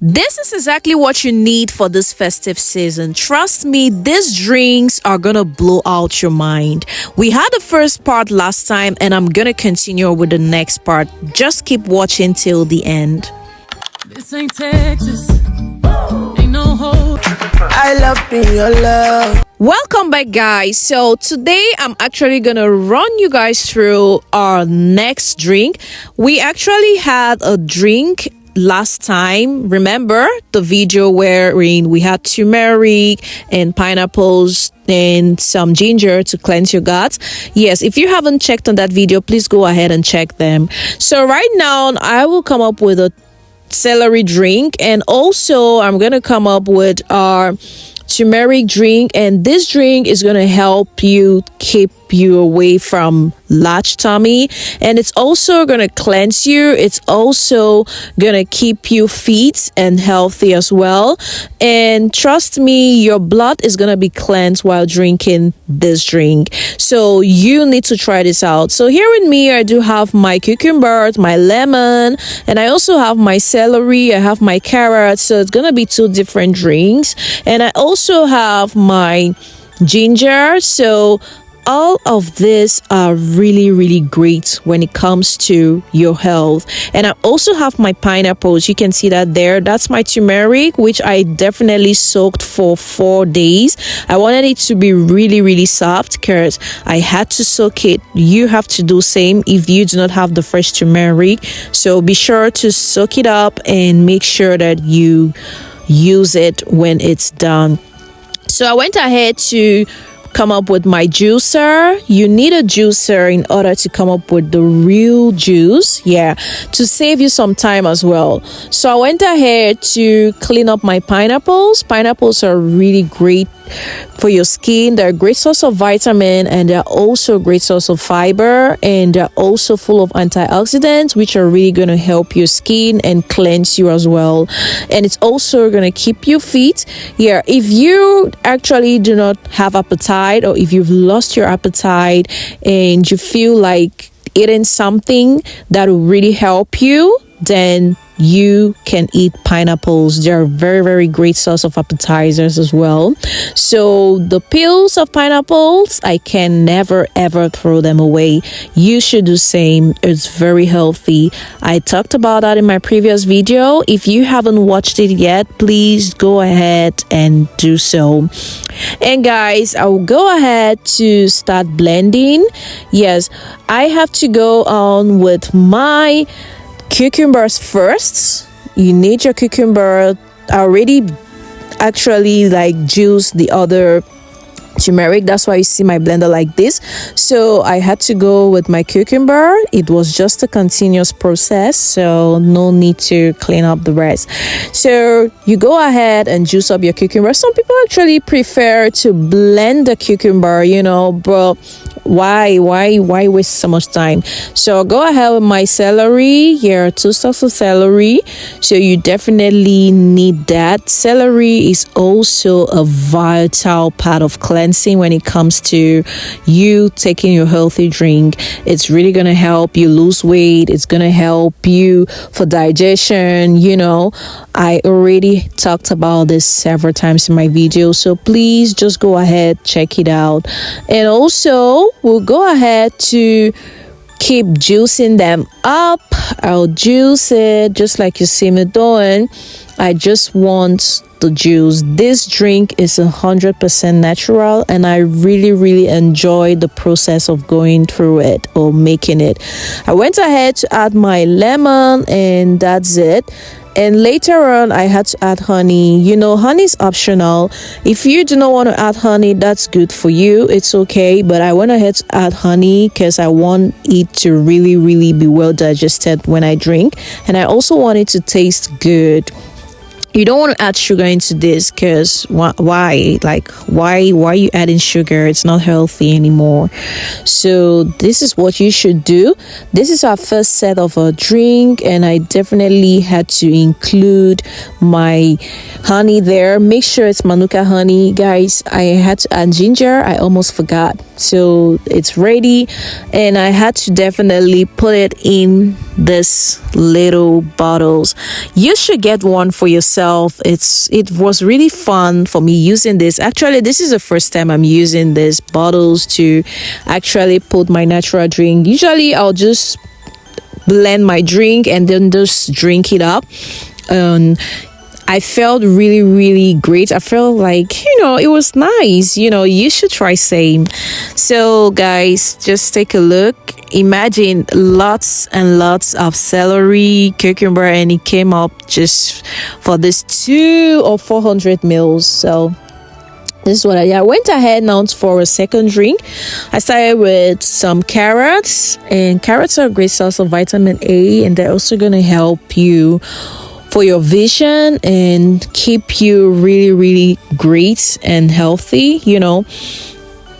This is exactly what you need for this festive season. Trust me, these drinks are gonna blow out your mind. We had the first part last time and I'm gonna continue with the next part. Just keep watching till the end. This ain't Texas. Ain't no hope. I love being your love. Welcome back, guys. So today I'm actually gonna run you guys through our next drink. We actually had a drink last time. Remember the video wherein we had turmeric and pineapples and some ginger to cleanse your gut? Yes, if you haven't checked on that video, please go ahead and check them. So right now I will come up with a celery drink, and also I'm gonna come up with our turmeric drink, and this drink is going to help you keep you away from large tummy, and it's also going to cleanse you. It's also going to keep you fit and healthy as well, and trust me, your blood is going to be cleansed while drinking this drink. So you need to try this out. So here with me I do have my cucumber, my lemon, and I also have my celery, I have my carrot. So it's going to be two different drinks, and I also have my ginger. So all of this are really great when it comes to your health. And I also have my pineapples. You can see that there. That's my turmeric, which I definitely soaked for 4 days. I wanted it to be really soft because I had to soak it. You have to do same if you do not have the fresh turmeric. So be sure to soak it up and make sure that you use it when it's done. So I went ahead to come up with my juicer. You need a juicer in order to come up with the real juice, to save you some time as well. So I went ahead to clean up my pineapples. Pineapples are really great for your skin. They're a great source of vitamin, and they're also a great source of fiber, and they're also full of antioxidants, which are really going to help your skin and cleanse you as well. And it's also going to keep you fit. If you actually do not have appetite, or if you've lost your appetite and you feel like eating something that will really help you, then you can eat pineapples. They're a very great source of appetizers as well. So the peels of pineapples, I can never ever throw them away. You should do same. It's very healthy. I talked about that in my previous video. If you haven't watched it yet, please go ahead and do so. And guys, I will go ahead to start blending. Yes, I have to go on with my cucumbers first. You need your cucumber. I already actually juice the other turmeric. That's why you see my blender like this. So I had to go with my cucumber. It was just a continuous process, so no need to clean up the rest. So you go ahead and juice up your cucumber. Some people actually prefer to blend the cucumber, but why waste so much time? So go ahead with my celery. Here are 2 stalks of celery, so you definitely need that. Celery is also a vital part of cleansing when it comes to you taking your healthy drink. It's really gonna help you lose weight. It's gonna help you for digestion. I already talked about this several times in my video, so please just go ahead, check it out. And also we'll go ahead to keep juicing them up. I'll juice it just like you see me doing. I just want the juice. This drink is 100% natural, and I really enjoy the process of going through it or making it. I went ahead to add my lemon, and that's it. And later on I had to add honey. Honey is optional. If you do not want to add honey, that's good for you, it's okay, but I went ahead to add honey because I want it to really be well digested when I drink, and I also want it to taste good. You don't want to add sugar into this because why? Why are you adding sugar? It's not healthy anymore. So this is what you should do. This is our first set of a drink, and I definitely had to include my honey there. Make sure it's Manuka honey, guys. I had to add ginger. I almost forgot. So it's ready, and I had to definitely put it in this little bottles. You should get one for yourself. It was really fun for me using this. Actually, this is the first time I'm using these bottles to actually put my natural drink. Usually I'll just blend my drink and then just drink it up. I felt really, really great. I felt like, it was nice. You should try same. So guys, just take a look. Imagine lots and lots of celery, cucumber, and it came up just for this 200 or 400 mils. So this is what I went ahead now for a second drink. I started with some carrots, and carrots are a great source of vitamin A, and they're also going to help you for your vision and keep you really, really great and healthy.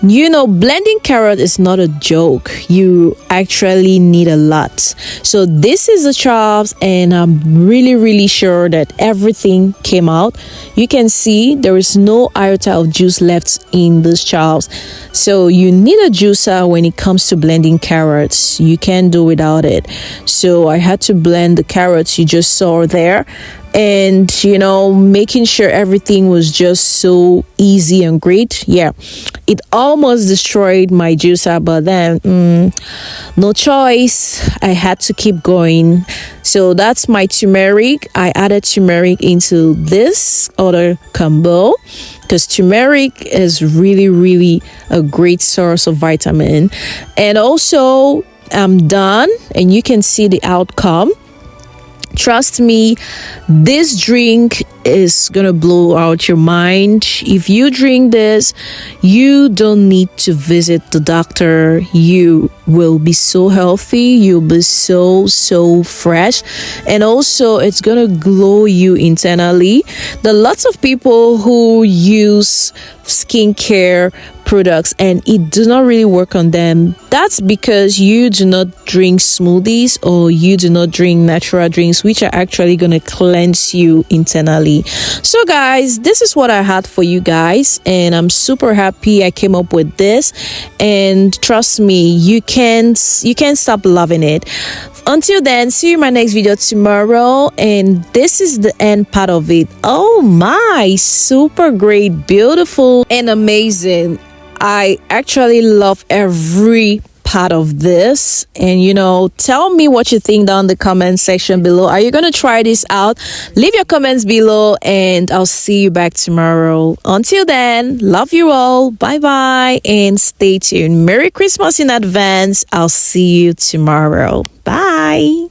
Blending carrot is not a joke. You actually need a lot. So this is the chops, and I'm really, really sure that everything came out. You can see there is no iota of juice left in these chops. So you need a juicer when it comes to blending carrots. You can't do without it. So I had to blend the carrots you just saw there. And making sure everything was just so easy and great. It almost destroyed my juicer, but then no choice, I had to keep going. So that's my turmeric. I added turmeric into this other combo because turmeric is really, really a great source of vitamin. And also I'm done, and you can see the outcome. Trust me, this drink is gonna blow out your mind. If you drink this, you don't need to visit the doctor. You will be so healthy. You'll be so fresh, and also it's gonna glow you internally. There are lots of people who use skincare products and it does not really work on them. That's because you do not drink smoothies or you do not drink natural drinks, which are actually going to cleanse you internally. So guys, this is what I had for you guys, and I'm super happy I came up with this. And trust me, you can't stop loving it. Until then, see you in my next video tomorrow, and this is the end part of it. Oh my, super great, beautiful, and amazing. I actually love every part of this. And tell me what you think down in the comment section below. Are you gonna try this out? Leave your comments below, and I'll see you back tomorrow. Until then, love you all, bye bye, and stay tuned. Merry Christmas in advance. I'll see you tomorrow. Bye.